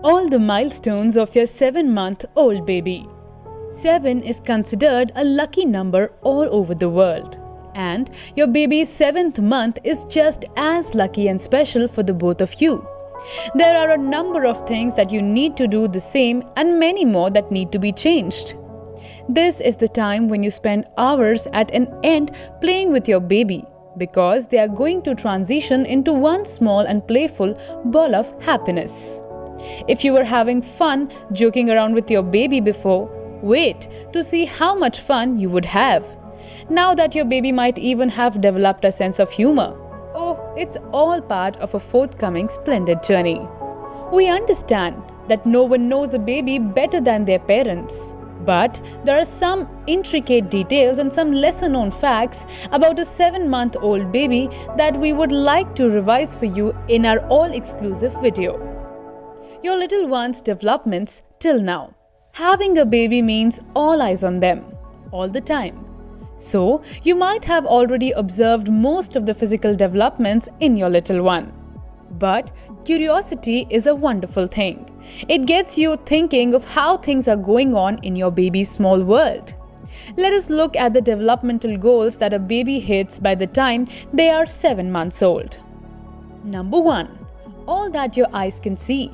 All the milestones of your 7-month-old baby. 7 is considered a lucky number all over the world. And your baby's 7th month is just as lucky and special for the both of you. There are a number of things that you need to do the same and many more that need to be changed. This is the time when you spend hours at an end playing with your baby because they are going to transition into one small and playful ball of happiness. If you were having fun joking around with your baby before, wait to see how much fun you would have. Now that your baby might even have developed a sense of humor. Oh, it's all part of a forthcoming splendid journey. We understand that no one knows a baby better than their parents. But there are some intricate details and some lesser known facts about a 7-month-old baby that we would like to revise for you in our all-exclusive video. Your little one's developments till now. Having a baby means all eyes on them, all the time. So, you might have already observed most of the physical developments in your little one. But curiosity is a wonderful thing. It gets you thinking of how things are going on in your baby's small world. Let us look at the developmental goals that a baby hits by the time they are 7 months old. Number 1. All that your eyes can see.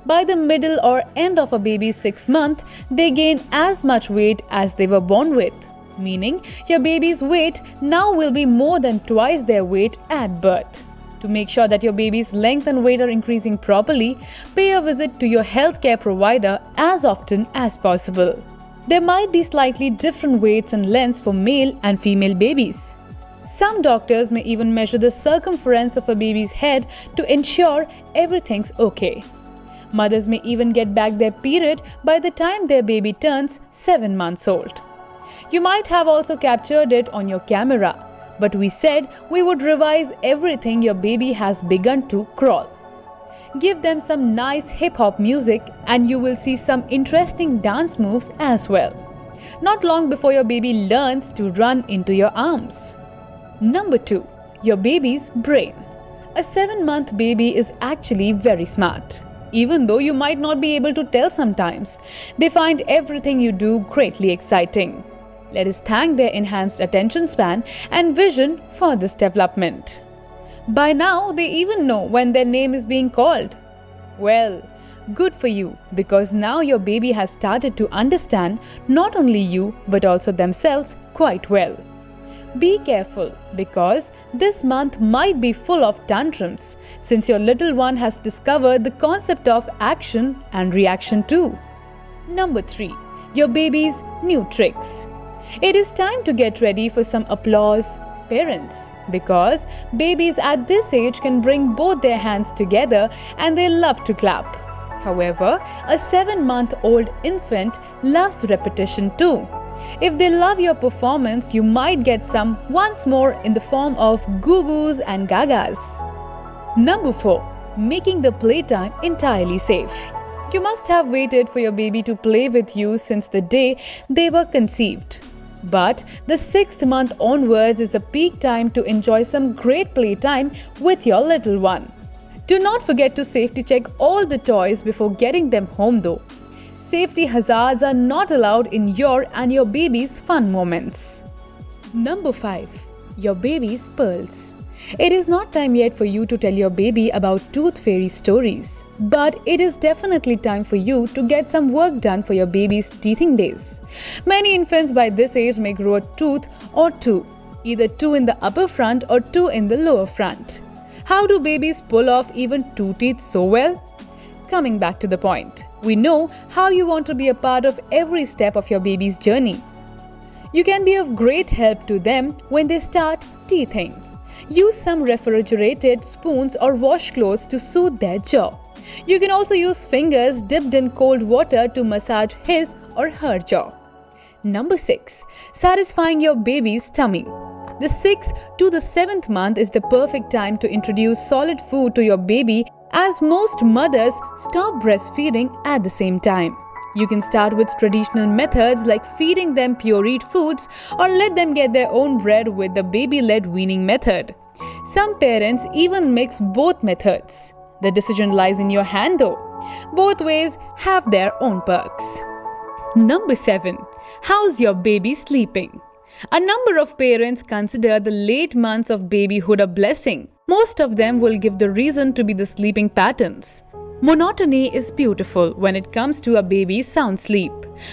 By the middle or end of a baby's 6th month, they gain as much weight as they were born with. Meaning, your baby's weight now will be more than twice their weight at birth. To make sure that your baby's length and weight are increasing properly, pay a visit to your healthcare provider as often as possible. There might be slightly different weights and lengths for male and female babies. Some doctors may even measure the circumference of a baby's head to ensure everything's okay. Mothers may even get back their period by the time their baby turns 7 months old. You might have also captured it on your camera, but we said we would revise everything your baby has begun to crawl. Give them some nice hip-hop music and you will see some interesting dance moves as well. Not long before your baby learns to run into your arms. Number 2. Your baby's brain. A 7-month baby is actually very smart. Even though you might not be able to tell sometimes, they find everything you do greatly exciting. Let us thank their enhanced attention span and vision for this development. By now, they even know when their name is being called. Well, good for you, because now your baby has started to understand not only you but also themselves quite well. Be careful, because this month might be full of tantrums, since your little one has discovered the concept of action and reaction too. Number 3. Your baby's new tricks. It is time to get ready for some applause, parents, because babies at this age can bring both their hands together and they love to clap. However, a 7-month-old infant loves repetition too. If they love your performance, you might get some once more in the form of goo-goos and gagas. Number 4. Making the playtime entirely safe. You must have waited for your baby to play with you since the day they were conceived. But the 6th month onwards is the peak time to enjoy some great playtime with your little one. Do not forget to safety check all the toys before getting them home though. Safety hazards are not allowed in your and your baby's fun moments. Number 5. Your baby's pearls. It is not time yet for you to tell your baby about tooth fairy stories. But it is definitely time for you to get some work done for your baby's teething days. Many infants by this age may grow a tooth or two, either 2 in the upper front or 2 in the lower front. How do babies pull off even 2 teeth so well? Coming back to the point, we know how you want to be a part of every step of your baby's journey. You can be of great help to them when they start teething. Use some refrigerated spoons or washcloths to soothe their jaw. You can also use fingers dipped in cold water to massage his or her jaw. Number 6. Satisfying your baby's tummy. The 6th to the 7th month is the perfect time to introduce solid food to your baby, as most mothers stop breastfeeding at the same time. You can start with traditional methods like feeding them pureed foods or let them get their own bread with the baby-led weaning method. Some parents even mix both methods. The decision lies in your hand though. Both ways have their own perks. Number 7. How's your baby sleeping? A number of parents consider the late months of babyhood a blessing. Most of them will give the reason to be the sleeping patterns. Monotony is beautiful when it comes to a baby's sound sleep.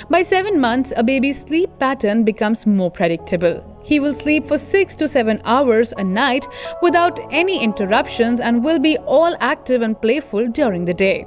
By 7 months, a baby's sleep pattern becomes more predictable. He will sleep for 6 to 7 hours a night without any interruptions and will be all active and playful during the day.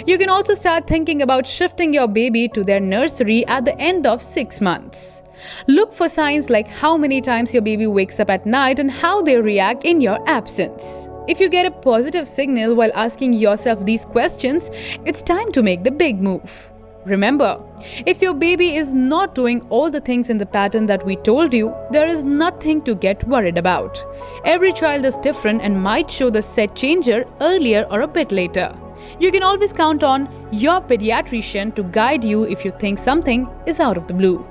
You can also start thinking about shifting your baby to their nursery at the end of 6 months. Look for signs like how many times your baby wakes up at night and how they react in your absence. If you get a positive signal while asking yourself these questions, it's time to make the big move. Remember, if your baby is not doing all the things in the pattern that we told you, there is nothing to get worried about. Every child is different and might show the set changer earlier or a bit later. You can always count on your pediatrician to guide you if you think something is out of the blue.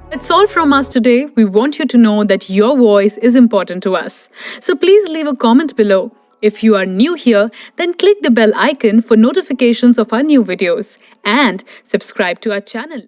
That's all from us today. We want you to know that your voice is important to us. So please leave a comment below. If you are new here, then click the bell icon for notifications of our new videos and subscribe to our channel.